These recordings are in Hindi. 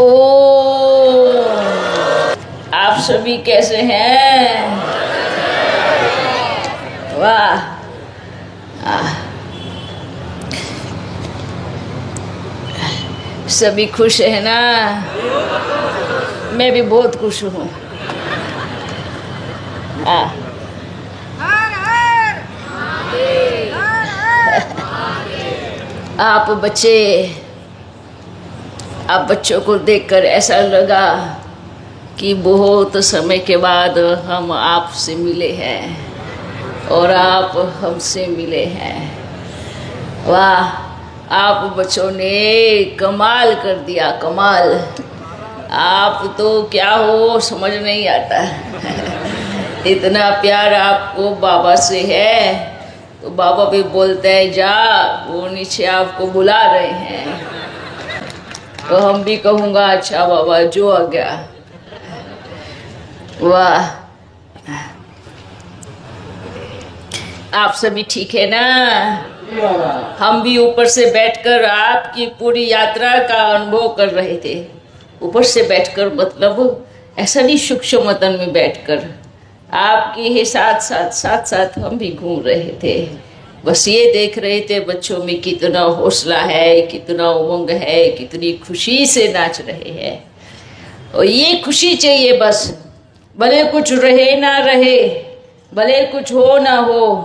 ओ, आप सभी कैसे हैं? वाह। सभी खुश है ना? मैं भी बहुत खुश हूँ। आप बच्चों को देखकर ऐसा लगा कि बहुत समय के बाद हम आपसे मिले हैं और आप हमसे मिले हैं। वाह, आप बच्चों ने कमाल कर दिया, कमाल। आप तो क्या हो समझ नहीं आता। इतना प्यार आपको बाबा से है तो बाबा भी बोलते हैं जा, वो नीचे आपको बुला रहे हैं। तो हम भी कहूँगा अच्छा बाबा जो आ गया। वाह, आप सभी ठीक है ना? हम भी ऊपर से बैठकर आपकी पूरी यात्रा का अनुभव कर रहे थे। ऊपर से बैठकर मतलब ऐसा नहीं, सूक्ष्म मतन में बैठकर आपके ही साथ हम भी घूम रहे थे। बस ये देख रहे थे बच्चों में कितना हौसला है, कितना उमंग है, कितनी खुशी से नाच रहे हैं। और ये खुशी चाहिए बस, भले कुछ रहे ना रहे, भले कुछ हो ना हो,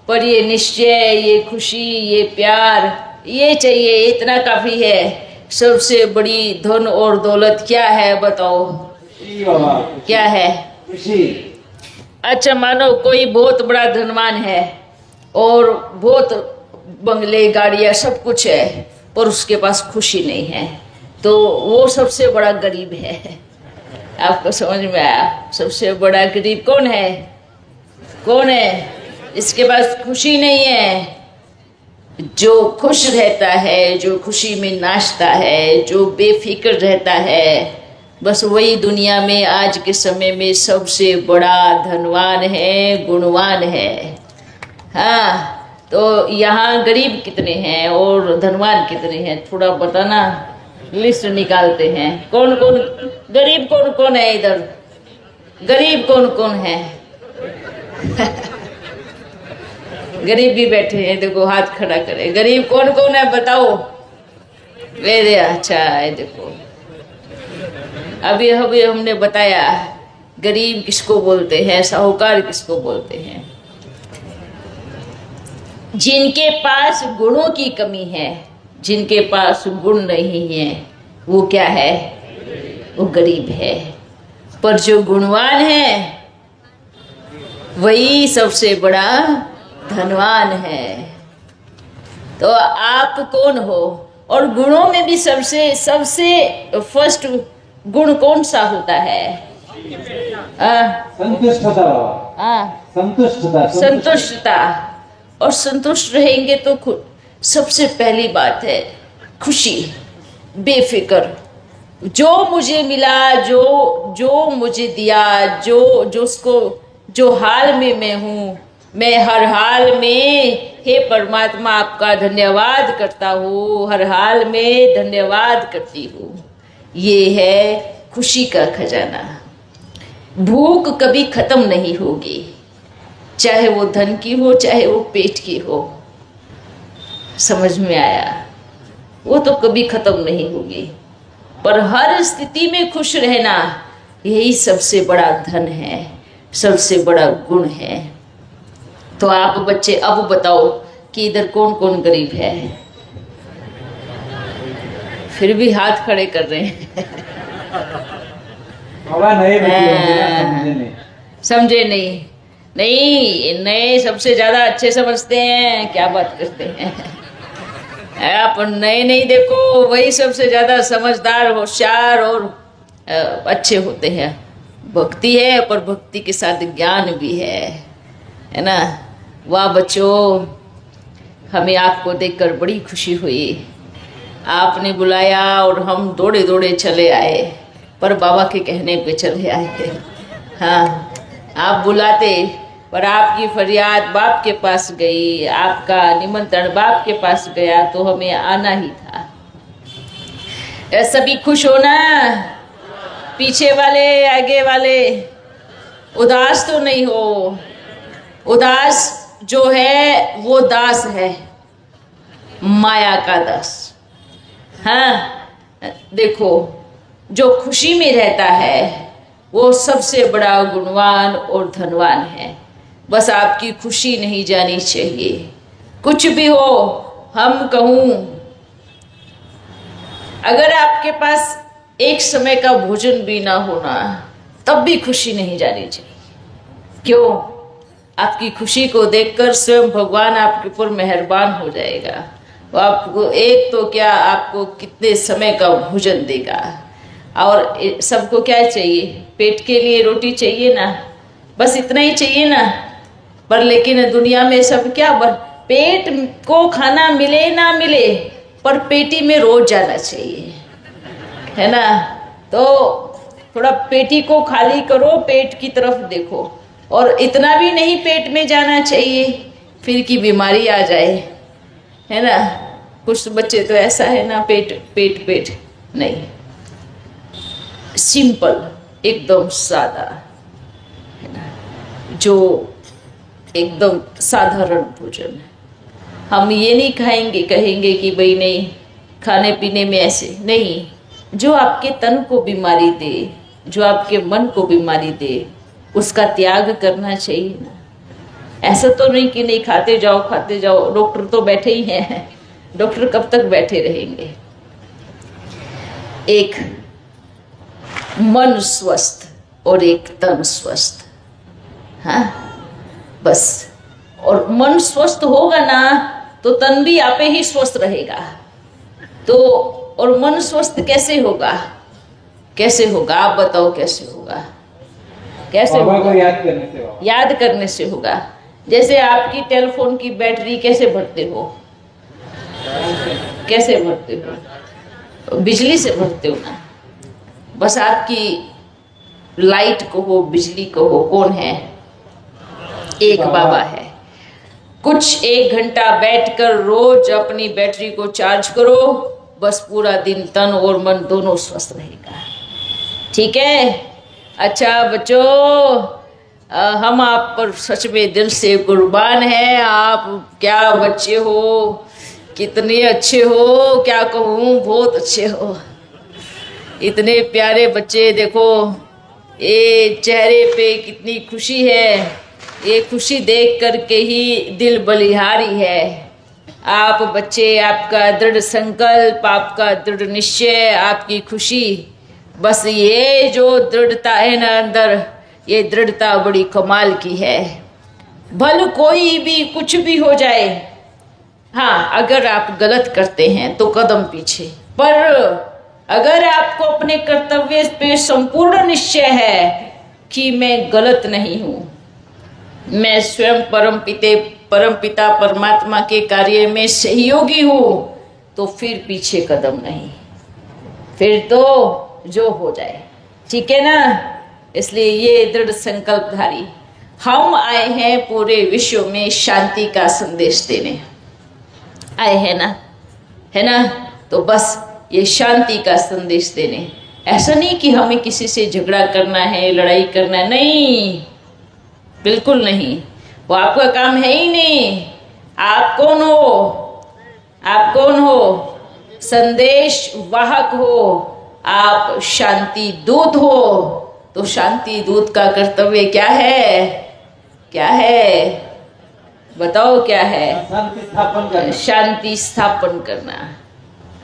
पर ये निश्चय, ये खुशी, ये प्यार, ये चाहिए, इतना काफ़ी है। सबसे बड़ी धन और दौलत क्या है बताओ? क्या है? खुशी। अच्छा, मानो कोई बहुत बड़ा धनवान है और बहुत बंगले, गाड़ियाँ, सब कुछ है, पर उसके पास खुशी नहीं है, तो वो सबसे बड़ा गरीब है। आपको समझ में आया? सबसे बड़ा गरीब कौन है? कौन है? इसके पास खुशी नहीं है। जो खुश रहता है, जो खुशी में नाचता है, जो बेफिक्र रहता है, बस वही दुनिया में आज के समय में सबसे बड़ा धनवान है, गुणवान है। हाँ, तो यहाँ गरीब कितने हैं और धनवान कितने हैं? थोड़ा बताना, लिस्ट निकालते हैं। कौन कौन गरीब, कौन कौन है इधर? गरीब कौन कौन है? गरीब भी बैठे हैं, देखो हाथ खड़ा करे। गरीब कौन कौन है बताओ? वेरे अच्छा है, देखो अभी हमने बताया गरीब किसको बोलते हैं, साहूकार किसको बोलते हैं। जिनके पास गुणों की कमी है, जिनके पास गुण नहीं है, वो क्या है? वो गरीब है। पर जो गुणवान है वही सबसे बड़ा धनवान है। तो आप कौन हो? और गुणों में भी सबसे फर्स्ट गुण कौन सा होता है? संतुष्टता। और संतुष्ट रहेंगे तो सबसे पहली बात है खुशी, बेफिक्र। जो मुझे मिला, जो मुझे दिया, जो हाल में मैं हूँ, मैं हर हाल में हे परमात्मा आपका धन्यवाद करता हूँ, हर हाल में धन्यवाद करती हूँ। ये है खुशी का खजाना। भूख कभी खत्म नहीं होगी, चाहे वो धन की हो, चाहे वो पेट की हो। समझ में आया? वो तो कभी खत्म नहीं होगी, पर हर स्थिति में खुश रहना, यही सबसे बड़ा धन है, सबसे बड़ा गुण है। तो आप बच्चे अब बताओ कि इधर कौन कौन गरीब है? फिर भी हाथ खड़े कर रहे हैं। समझे नहीं? नहीं, नए सबसे ज्यादा अच्छे समझते हैं। क्या बात करते हैं आप? नए नहीं, देखो वही सबसे ज्यादा समझदार, होशियार और अच्छे होते हैं। भक्ति है, पर भक्ति के साथ ज्ञान भी है ना? वाह बच्चों, हमें आपको देखकर बड़ी खुशी हुई। आपने बुलाया और हम दौड़े दौड़े चले आए, पर बाबा के कहने पे चले आए। हाँ, आप बुलाते पर आपकी फरियाद बाप के पास गई, आपका निमंत्रण बाप के पास गया, तो हमें आना ही था। सभी खुश हो ना? पीछे वाले आगे वाले उदास तो नहीं हो? उदास जो है वो दास है, माया का दास। हाँ, देखो, जो खुशी में रहता है वो सबसे बड़ा गुणवान और धनवान है। बस आपकी खुशी नहीं जानी चाहिए। कुछ भी हो, हम कहूँ, अगर आपके पास एक समय का भोजन भी ना होना, तब भी खुशी नहीं जानी चाहिए। क्यों? आपकी खुशी को देखकर स्वयं भगवान आपके ऊपर मेहरबान हो जाएगा। वो आपको एक तो क्या, आपको कितने समय का भोजन देगा। और सबको क्या चाहिए? पेट के लिए रोटी चाहिए ना, बस इतना ही चाहिए ना। पर लेकिन दुनिया में सब क्या, पेट को खाना मिले ना मिले, पर पेटी में रोज जाना चाहिए, है ना। तो थोड़ा पेटी को खाली करो, पेट की तरफ देखो। और इतना भी नहीं पेट में जाना चाहिए फिर की बीमारी आ जाए, है ना। कुछ बच्चे तो ऐसा है ना, पेट पेट पेट नहीं, सिंपल, एकदम सादा, है ना, जो एकदम साधारण भोजन है। हम ये नहीं खाएंगे, कहेंगे कि भाई नहीं, खाने पीने में ऐसे नहीं। जो आपके तन को बीमारी दे, जो आपके मन को बीमारी दे, उसका त्याग करना चाहिए ना। ऐसा तो नहीं कि नहीं, खाते जाओ खाते जाओ। डॉक्टर तो बैठे ही हैं, डॉक्टर कब तक बैठे रहेंगे। एक मन स्वस्थ और एक तन स्वस्थ, हाँ बस। और मन स्वस्थ होगा ना तो तन भी आपे ही स्वस्थ रहेगा। तो और मन स्वस्थ कैसे होगा? कैसे होगा आप बताओ, कैसे होगा? कैसे होगा? याद करने से होगा। जैसे आपकी टेलीफोन की बैटरी कैसे भरते हो? कैसे भरते हो? बिजली से भरते हो ना। बस आपकी लाइट को हो, बिजली को हो, कौन है? एक बाबा है। कुछ 1 घंटा बैठकर रोज अपनी बैटरी को चार्ज करो, बस पूरा दिन तन और मन दोनों स्वस्थ रहेगा। ठीक है? अच्छा बच्चों, हम आप पर सच में दिल से कुर्बान हैं। आप क्या बच्चे हो, कितने अच्छे हो, क्या कहूँ, बहुत अच्छे हो। इतने प्यारे बच्चे, देखो ये चेहरे पे कितनी खुशी है। ये खुशी देख करके ही दिल बलिहारी है। आप बच्चे, आपका दृढ़ संकल्प, आपका दृढ़ निश्चय, आपकी खुशी, बस ये जो दृढ़ता है ना अंदर, ये दृढ़ता बड़ी कमाल की है। भले कोई भी कुछ भी हो जाए, हाँ अगर आप गलत करते हैं तो कदम पीछे, पर अगर आपको अपने कर्तव्य पे संपूर्ण निश्चय है कि मैं गलत नहीं हूँ, मैं स्वयं परमपिता परमात्मा के कार्य में सहयोगी हूँ, तो फिर पीछे कदम नहीं, फिर तो जो हो जाए। ठीक है ना। इसलिए ये दृढ़ संकल्पधारी हम आए हैं पूरे विश्व में शांति का संदेश देने आए हैं ना, है ना। तो बस ये शांति का संदेश देने, ऐसा नहीं कि हमें किसी से झगड़ा करना है, लड़ाई करना है, नहीं, बिल्कुल नहीं। वो आपका काम है ही नहीं। आप कौन हो? आप कौन हो? संदेश वाहक हो, आप शांति दूत हो। तो शांति दूत का कर्तव्य क्या है? क्या है बताओ, क्या है? शांति स्थापन करना,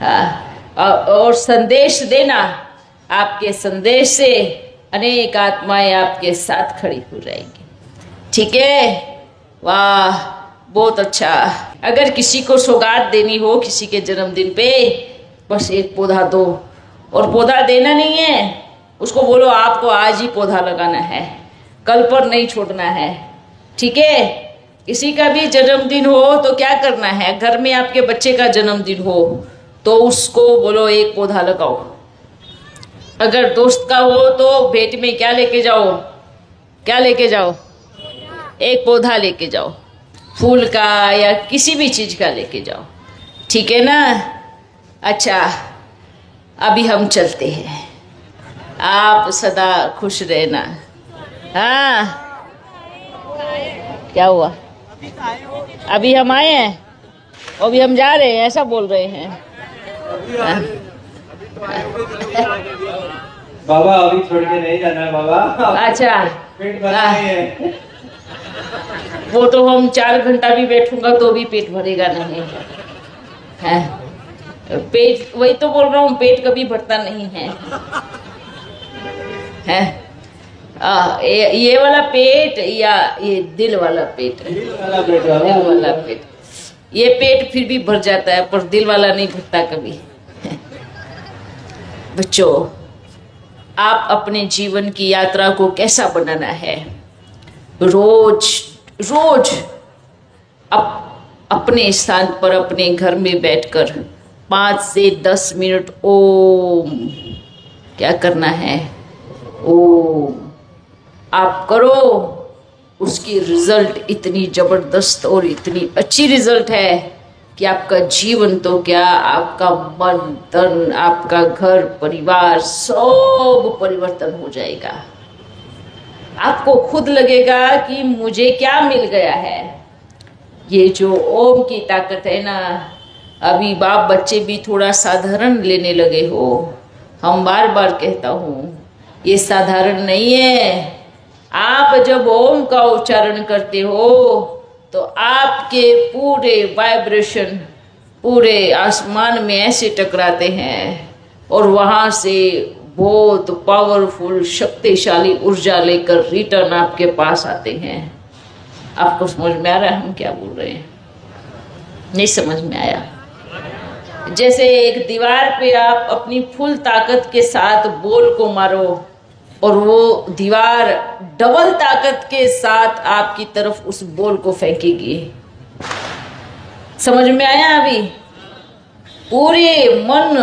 हाँ, और संदेश देना। आपके संदेश से अनेक आत्माएं आपके साथ खड़ी हो जाएंगी। ठीक है? वाह, बहुत अच्छा। अगर किसी को सौगात देनी हो किसी के जन्मदिन पे, बस एक पौधा दो। और पौधा देना नहीं है, उसको बोलो आपको आज ही पौधा लगाना है, कल पर नहीं छोड़ना है। ठीक है? किसी का भी जन्मदिन हो तो क्या करना है, घर में आपके बच्चे का जन्मदिन हो तो उसको बोलो एक पौधा लगाओ। अगर दोस्त का हो तो भेंट में क्या लेके जाओ? क्या लेके जाओ? एक पौधा लेके जाओ, फूल का या किसी भी चीज़ का लेके जाओ। ठीक है ना। अच्छा, अभी हम चलते हैं, आप सदा खुश रहना। हाँ, क्या हुआ? अभी हम आए हैं, अभी हम जा रहे हैं, ऐसा बोल रहे हैं। हाँ। बाबा अभी छोड़ के नहीं जाना है बाबा। अच्छा, पेट भरा नहीं है। वो तो हम 4 घंटा भी बैठूंगा तो भी पेट भरेगा नहीं है। पेट, वही तो बोल रहा हूँ, पेट कभी भरता नहीं है। ये वाला पेट या ये दिल वाला पेट? दिल वाला पेट। ये पेट फिर भी भर जाता है, पर दिल वाला नहीं भरता कभी। बच्चों, आप अपने जीवन की यात्रा को कैसा बनाना है? रोज रोज अपने स्थान पर, अपने घर में बैठकर 5 से 10 मिनट ओम, क्या करना है? ओम आप करो, उसकी रिजल्ट इतनी जबरदस्त और इतनी अच्छी रिजल्ट है कि आपका जीवन तो क्या, आपका मन, तन, आपका घर परिवार सब परिवर्तन हो जाएगा। आपको खुद लगेगा कि मुझे क्या मिल गया है। ये जो ओम की ताकत है ना, अभी बाप बच्चे भी थोड़ा साधारण लेने लगे हो। हम बार बार कहता हूँ, ये साधारण नहीं है। आप जब ओम का उच्चारण करते हो तो आपके पूरे वाइब्रेशन पूरे आसमान में ऐसे टकराते हैं और वहाँ से बहुत पावरफुल शक्तिशाली ऊर्जा लेकर रिटर्न आपके पास आते हैं। आपको समझ में आ रहा है हम क्या बोल रहे हैं? नहीं समझ में आया? जैसे एक दीवार पे आप अपनी फुल ताकत के साथ बॉल को मारो और वो दीवार डबल ताकत के साथ आपकी तरफ उस बॉल को फेंकेगी। समझ में आया? अभी पूरे मन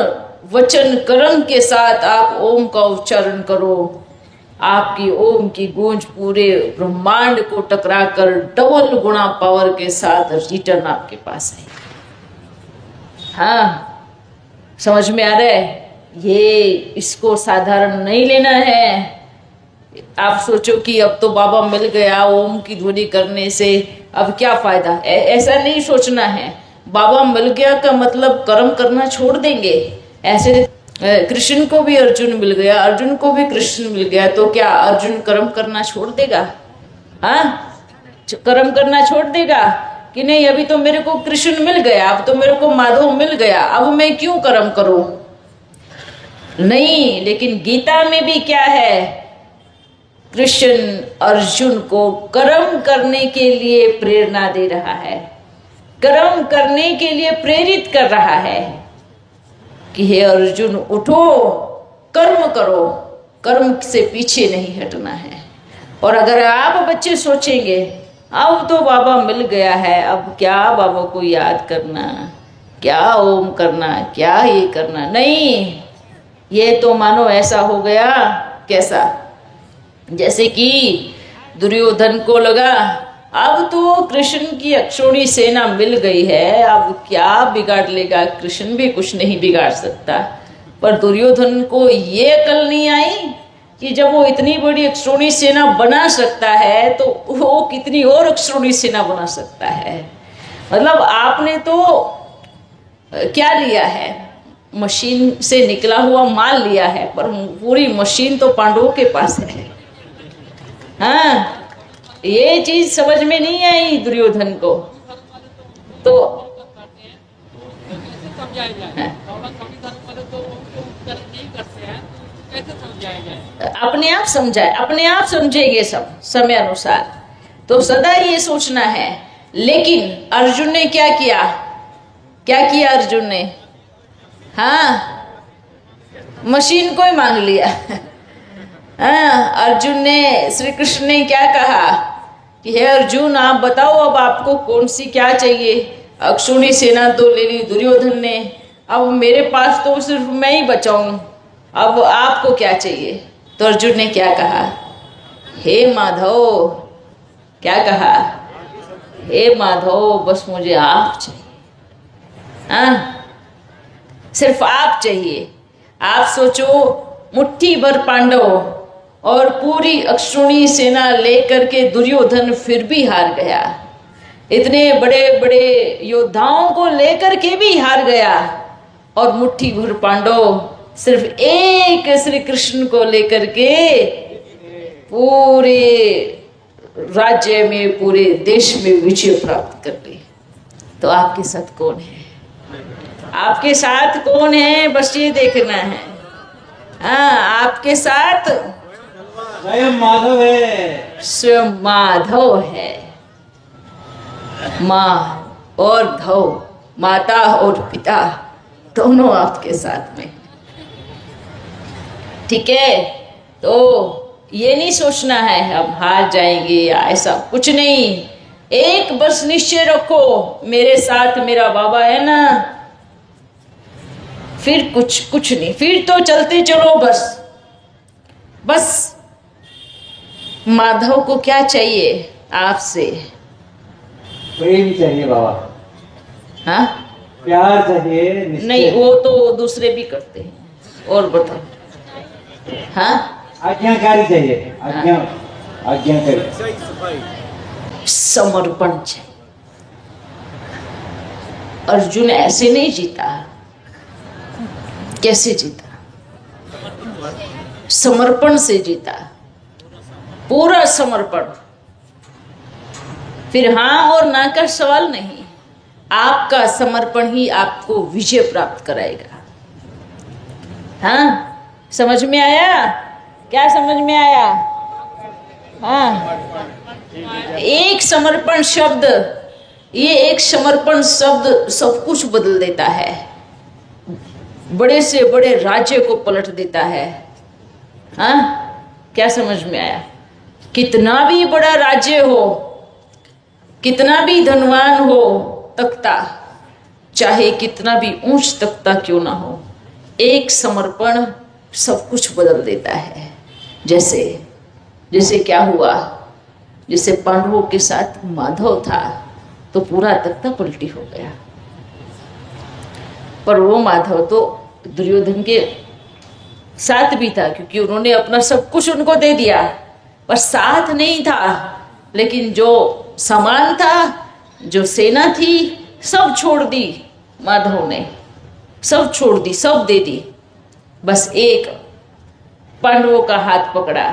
वचन कर्म के साथ आप ओम का उच्चारण करो, आपकी ओम की गूंज पूरे ब्रह्मांड को टकराकर डबल गुणा पावर के साथ रिटर्न आपके पास है। हाँ, समझ में आ रहा है? ये इसको साधारण नहीं लेना है। आप सोचो कि अब तो बाबा मिल गया, ओम की ध्वनि करने से अब क्या फायदा? ऐसा नहीं सोचना है। बाबा मिल गया का मतलब कर्म करना छोड़ देंगे? ऐसे कृष्ण को भी अर्जुन मिल गया, अर्जुन को भी कृष्ण मिल गया, तो क्या अर्जुन कर्म करना छोड़ देगा? हाँ, कर्म करना छोड़ देगा कि नहीं? अभी तो मेरे को कृष्ण मिल गया, अब तो मेरे को माधव मिल गया, अब मैं क्यों कर्म करूं? नहीं, लेकिन गीता में भी क्या है? कृष्ण अर्जुन को कर्म करने के लिए प्रेरणा दे रहा है, कर्म करने के लिए प्रेरित कर रहा है कि हे अर्जुन उठो, कर्म करो, कर्म से पीछे नहीं हटना है। और अगर आप बच्चे सोचेंगे अब तो बाबा मिल गया है, अब क्या बाबा को याद करना, क्या ओम करना, क्या ये करना? नहीं, ये तो मानो ऐसा हो गया, कैसा? जैसे कि दुर्योधन को लगा अब तो कृष्ण की अक्षौणी सेना मिल गई है, अब क्या बिगाड़ लेगा? कृष्ण भी कुछ नहीं बिगाड़ सकता। पर दुर्योधन को ये अकल नहीं आई कि जब वो इतनी बड़ी अक्षौणी सेना बना सकता है तो वो कितनी और अक्षौणी सेना बना सकता है। मतलब आपने तो क्या लिया है? मशीन से निकला हुआ माल लिया है, पर पूरी मशीन तो पांडवों के पास है। हाँ, ये चीज समझ में नहीं आई दुर्योधन को। तो अपने आप समझाए, अपने आप समझेंगे सब समय अनुसार। तो सदा ये सोचना है। लेकिन अर्जुन ने क्या किया? क्या किया अर्जुन ने? हाँ, मशीन को ही मांग लिया। हाँ, अर्जुन ने, श्री कृष्ण ने क्या कहा कि हे अर्जुन आप बताओ अब आपको कौन सी क्या चाहिए? अक्षौणी सेना तो ले ली दुर्योधन ने, अब मेरे पास तो सिर्फ मैं ही बचा हूं, अब आपको क्या चाहिए? तो अर्जुन ने क्या कहा? हे माधव, क्या कहा? हे माधव बस मुझे आप चाहिए। हाँ, सिर्फ आप चाहिए। आप सोचो, मुट्ठी भर पांडव और पूरी अक्षौणी सेना लेकर के दुर्योधन फिर भी हार गया। इतने बड़े बड़े योद्धाओं को लेकर के भी हार गया, और मुट्ठी भर पांडव सिर्फ एक श्री कृष्ण को लेकर के पूरे राज्य में, पूरे देश में विजय प्राप्त कर ली। तो आपके साथ कौन है? आपके साथ कौन है? बस ये देखना है। हाँ, आपके साथ स्वयं माधव है। स्वयं माधव है। माँ और धव, माता और पिता दोनों आपके साथ में। ठीक है, तो ये नहीं सोचना है हम हार जाएंगे या ऐसा कुछ नहीं। एक बस निश्चय रखो, मेरे साथ मेरा बाबा है ना, फिर कुछ नहीं, फिर तो चलते चलो बस। बस माधव को क्या चाहिए आपसे? प्रेम चाहिए बाबा। हाँ, प्यार चाहिए, निश्चय। नहीं, वो तो दूसरे भी करते हैं। और बताओ। हाँ, आज्ञाकारी चाहिए। आज्ञाकारी। समर्पण चाहिए। अर्जुन ऐसे नहीं जीता। कैसे जीता? समर्पण से जीता, पूरा समर्पण। फिर हाँ और ना का सवाल नहीं, आपका समर्पण ही आपको विजय प्राप्त कराएगा। हाँ, समझ में आया? क्या समझ में आया? हाँ, एक समर्पण शब्द, ये एक समर्पण शब्द सब कुछ बदल देता है। बड़े से बड़े राज्य को पलट देता है। हाँ, क्या समझ में आया? कितना भी बड़ा राज्य हो, कितना भी धनवान हो तख्ता, चाहे कितना भी ऊंच तख्ता क्यों ना हो, एक समर्पण सब कुछ बदल देता है। जैसे क्या हुआ, जैसे पांडवों के साथ माधव था तो पूरा तख्ता पलटी हो गया। पर वो माधव तो दुर्योधन के साथ भी था, क्योंकि उन्होंने अपना सब कुछ उनको दे दिया, पर साथ नहीं था। लेकिन जो सामान था, जो सेना थी, सब छोड़ दी माधव ने, सब छोड़ दी, सब दे दी। बस एक पांडवों का हाथ पकड़ा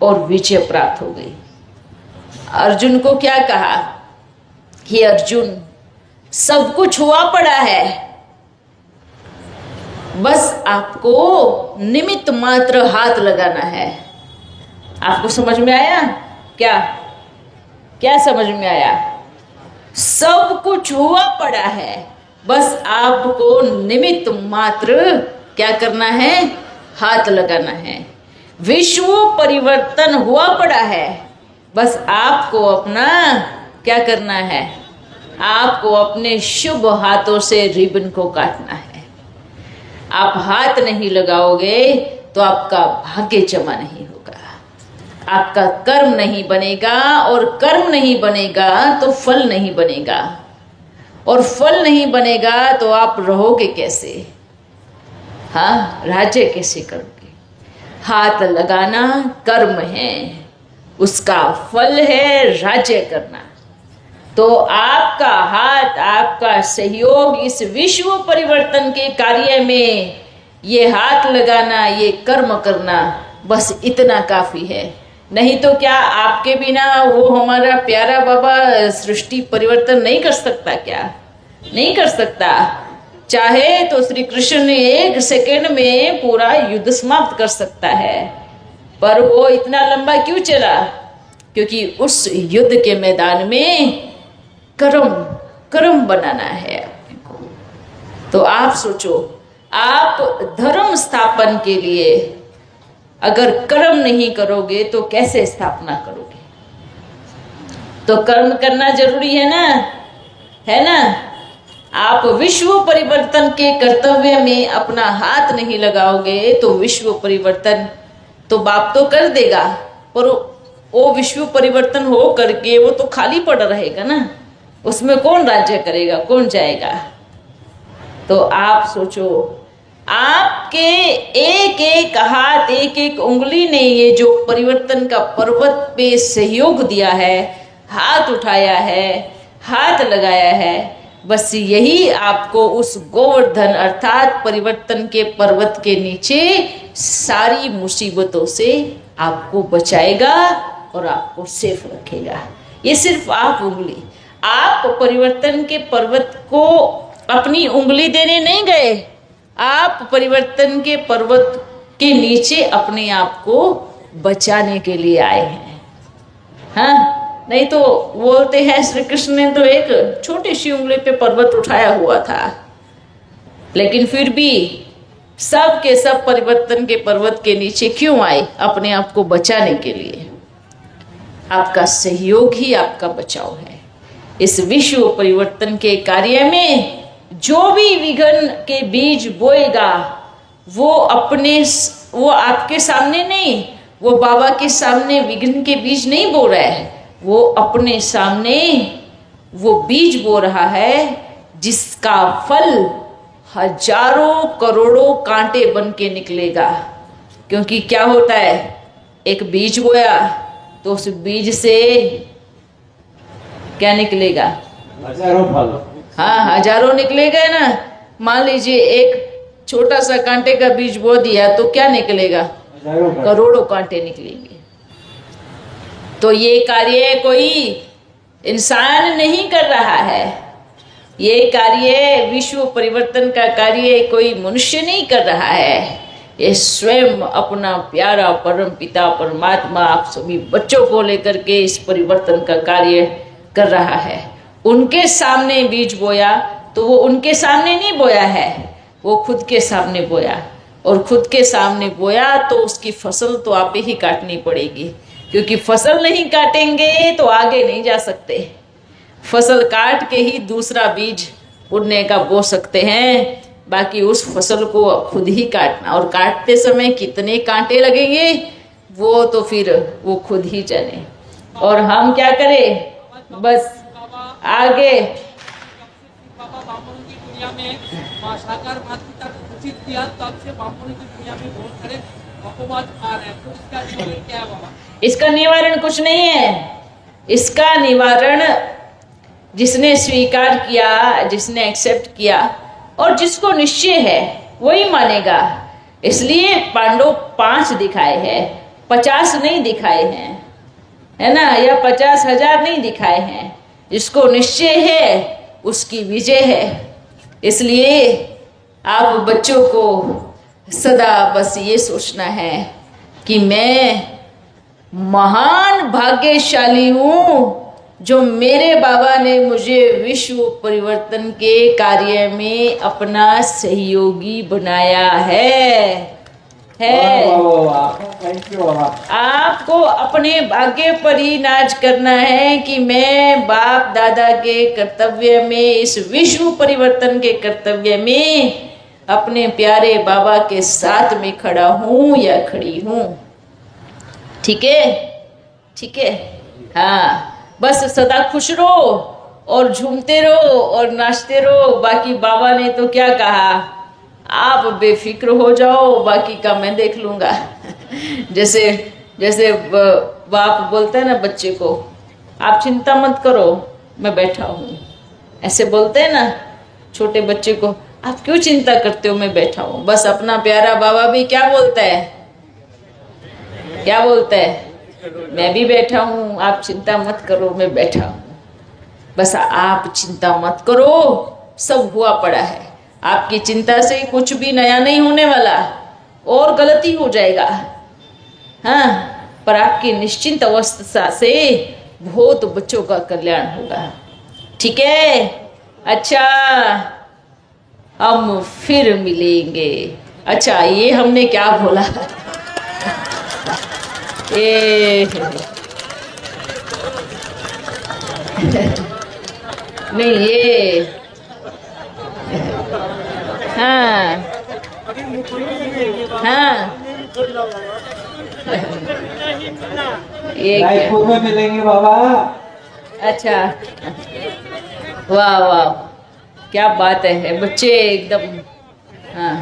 और विजय प्राप्त हो गई। अर्जुन को क्या कहा कि अर्जुन, सब कुछ हुआ पड़ा है, बस आपको निमित्त मात्र हाथ लगाना है। आपको समझ में आया? क्या क्या समझ में आया? सब कुछ हुआ पड़ा है, बस आपको निमित्त मात्र क्या करना है? हाथ लगाना है। विश्व परिवर्तन हुआ पड़ा है, बस आपको अपना क्या करना है? आपको अपने शुभ हाथों से रिबन को काटना है। आप हाथ नहीं लगाओगे तो आपका भाग्य जमा नहीं होगा, आपका कर्म नहीं बनेगा, और कर्म नहीं बनेगा तो फल नहीं बनेगा, और फल नहीं बनेगा तो आप रहोगे कैसे? हाँ, राज्य कैसे करोगे? हाथ लगाना कर्म है, उसका फल है राज्य करना। तो आपका हाथ, आपका सहयोग इस विश्व परिवर्तन के कार्य में, ये हाथ लगाना, ये कर्म करना, बस इतना काफी है। नहीं तो क्या आपके बिना वो हमारा प्यारा बाबा सृष्टि परिवर्तन नहीं कर सकता? क्या नहीं कर सकता? चाहे तो श्री कृष्ण एक सेकंड में पूरा युद्ध समाप्त कर सकता है, पर वो इतना लंबा क्यों चला? क्योंकि उस युद्ध के मैदान में कर्म बनाना है अपने को। तो आप सोचो, आप धर्म स्थापन के लिए अगर कर्म नहीं करोगे तो कैसे स्थापना करोगे? तो कर्म करना जरूरी है ना, है ना? आप विश्व परिवर्तन के कर्तव्य में अपना हाथ नहीं लगाओगे तो विश्व परिवर्तन तो बाप तो कर देगा, पर वो विश्व परिवर्तन हो करके वो तो खाली पड़ा रहेगा ना, उसमें कौन राज्य करेगा, कौन जाएगा? तो आप सोचो, आपके एक एक हाथ, एक एक उंगली ने ये जो परिवर्तन का पर्वत पे सहयोग दिया है, हाथ उठाया है, हाथ लगाया है, बस यही आपको उस गोवर्धन अर्थात परिवर्तन के पर्वत के नीचे सारी मुसीबतों से आपको बचाएगा और आपको सेफ रखेगा। ये सिर्फ आप उंगली, आप परिवर्तन के पर्वत को अपनी उंगली देने नहीं गए, आप परिवर्तन के पर्वत के नीचे अपने आप को बचाने के लिए आए हैं। हाँ, नहीं तो बोलते हैं श्री कृष्ण ने तो एक छोटी सी उंगली पे पर्वत उठाया हुआ था, लेकिन फिर भी सब के सब परिवर्तन के पर्वत के नीचे क्यों आए? अपने आप को बचाने के लिए। आपका सहयोग ही आपका बचाव है। इस विश्व परिवर्तन के कार्य में जो भी विघ्न के बीज बोएगा वो आपके सामने नहीं, वो बाबा के सामने विघ्न के बीज नहीं बो रहा है, वो अपने सामने वो बीज बो रहा है जिसका फल हजारों करोड़ों कांटे बन के निकलेगा। क्योंकि क्या होता है, एक बीज बोया तो उस बीज से क्या निकलेगा? हजारों फल। हाँ, हजारों निकलेगा ना। मान लीजिए एक छोटा सा कांटे का बीज बो दिया तो क्या निकलेगा? करोड़ों कांटे निकलेंगे। तो ये कार्य कोई इंसान नहीं कर रहा है, ये कार्य विश्व परिवर्तन का कार्य कोई मनुष्य नहीं कर रहा है, ये स्वयं अपना प्यारा परम पिता परमात्मा आप सभी बच्चों को लेकर के इस परिवर्तन का कार्य कर रहा है। उनके सामने बीज बोया तो वो उनके सामने नहीं बोया है, वो खुद के सामने बोया, और खुद के सामने बोया तो उसकी फसल तो आप ही काटनी पड़ेगी, क्योंकि फसल नहीं काटेंगे तो आगे नहीं जा सकते। फसल काट के ही दूसरा बीज उड़ने का बो सकते हैं, बाकी उस फसल को खुद ही काटना, और काटते समय कितने कांटे लगेंगे वो तो फिर वो खुद ही जाने। और हम क्या करें, बस आगे बाबा बामन की दुनिया में साकार मातृका उचित किया, तब से बामन की दुनिया में बहुत सारे अपवाद आ रहे हैं। तो इसका निवारण क्या है बाबा? इसका निवारण कुछ नहीं है। इसका निवारण जिसने स्वीकार किया, जिसने एक्सेप्ट किया और जिसको निश्चय है वही मानेगा। इसलिए पांडव 5 दिखाए हैं, 50 नहीं दिखाए हैं, है ना, या 50,000 नहीं दिखाए हैं। जिसको निश्चय है उसकी विजय है। इसलिए आप बच्चों को सदा बस ये सोचना है कि मैं महान भाग्यशाली हूँ जो मेरे बाबा ने मुझे विश्व परिवर्तन के कार्य में अपना सहयोगी बनाया है। थैंक यू बाबा। आपको अपने भाग्य पर ही नाज करना है कि मैं बाप दादा के कर्तव्य में, इस विश्व परिवर्तन के कर्तव्य में अपने प्यारे बाबा के साथ में खड़ा हूँ या खड़ी हूँ। ठीक है, ठीक है। हाँ, बस सदा खुश रहो और झूमते रहो और नाचते रहो। बाकी बाबा ने तो क्या कहा, आप बेफिक्र हो जाओ, बाकी का मैं देख लूँगा। जैसे बाप बोलता है ना बच्चे को, आप चिंता मत करो मैं बैठा हूँ, ऐसे बोलते हैं ना छोटे बच्चे को, आप क्यों चिंता करते हो मैं बैठा हूँ। बस अपना प्यारा बाबा भी क्या बोलता है, क्या बोलता है, मैं भी बैठा हूँ, आप चिंता मत करो मैं बैठा हूँ। बस आप चिंता मत करो, सब हुआ पड़ा है। आपकी चिंता से कुछ भी नया नहीं होने वाला, और गलती हो जाएगा। हाँ, पर आपकी निश्चिंत अवस्था से बहुत बच्चों का कल्याण होगा। ठीक है, अच्छा हम फिर मिलेंगे। अच्छा, ये हमने क्या बोला, नहीं ये हाँ हाँ ये रायपुर में मिलेंगे बाबा। अच्छा, वाह वाह, क्या बात है बच्चे एकदम। हाँ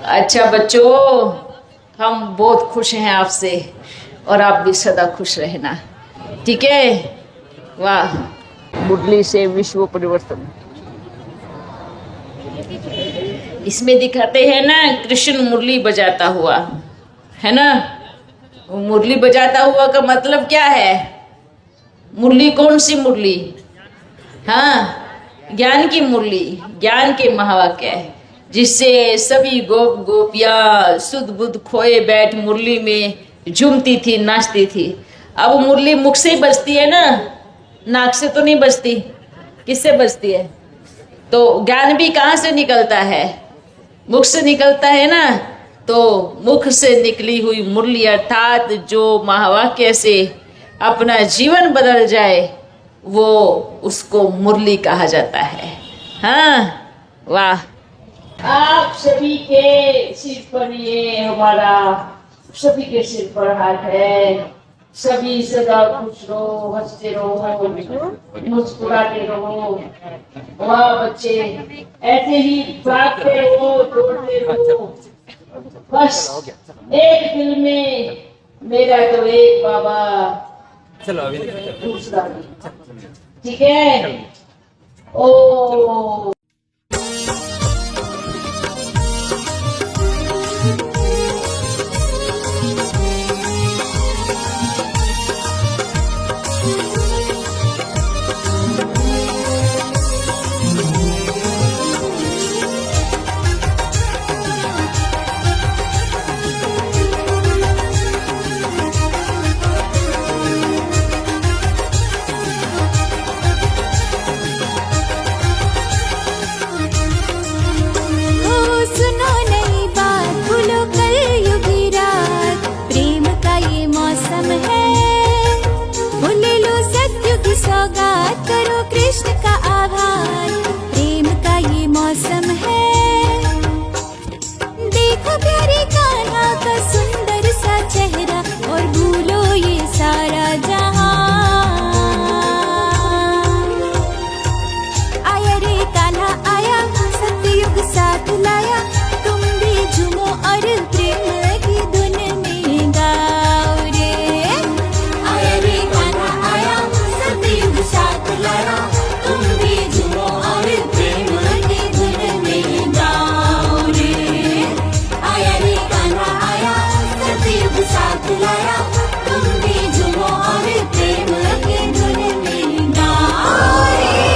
अच्छा बच्चों, हम बहुत खुश हैं आपसे और आप भी सदा खुश रहना, ठीक है। वाह, मुरली से विश्व परिवर्तन। इसमें दिखाते हैं ना कृष्ण मुरली बजाता हुआ, है ना। मुरली बजाता हुआ का मतलब क्या है? मुरली कौन सी मुरली? हाँ, ज्ञान की मुरली, ज्ञान के महावाक्य है, जिससे सभी गोप गोपियाँ सुध बुध खोए बैठ मुरली में झूमती थी, नाचती थी। अब मुरली मुख से ही बजती है ना, नाक से तो नहीं बजती। किससे बजती है? तो ज्ञान भी कहाँ से निकलता है? मुख से निकलता है ना। तो मुख से निकली हुई मुरली अर्थात जो महावाक्य से अपना जीवन बदल जाए वो उसको मुरली कहा जाता है। हाँ, वाह। आप सभी के सिर पर ये हमारा सभी के सिर पर हाथ है। सभी सदा खुश रहो, हंसते रहो, मुस्कुराते रहो। वाह बच्चे, ऐसे ही भागते रहो, दौड़ते रहो। बस एक दिल में मेरा तो एक बाबा, चलो अभी दूसरा भी, ठीक है। ओ करो कृष्ण का आभार, प्रेम का ये मौसम है। देखो प्यारे कान्हा का सुंदर सा चेहरा और भूलो ये सारा जहां। आया रे कान्हा आया, सतयुग साथ लाया, तुम भी झूमो और प्रेम की धुन में गाओ रे। आया रे कान्हा आया, सतयुग साथ लाया, तुम भी झूमो और प्रेम की धुन में गाओ रे। आया रे कान्हा आया, सतयुग साथ लाया, तुम भी झूमो और प्रेम की धुन में गाओ रे।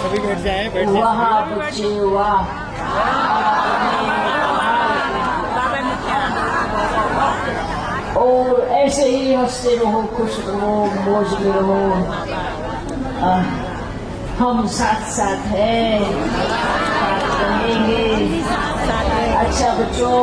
सभी बैठ जाए वाह बच्चे, वाह। और ऐसे ही हंसते रहो, खुश रहो, मौज में रहो। हम साथ साथ हैं, साथ रहेंगे। अच्छा बच्चों,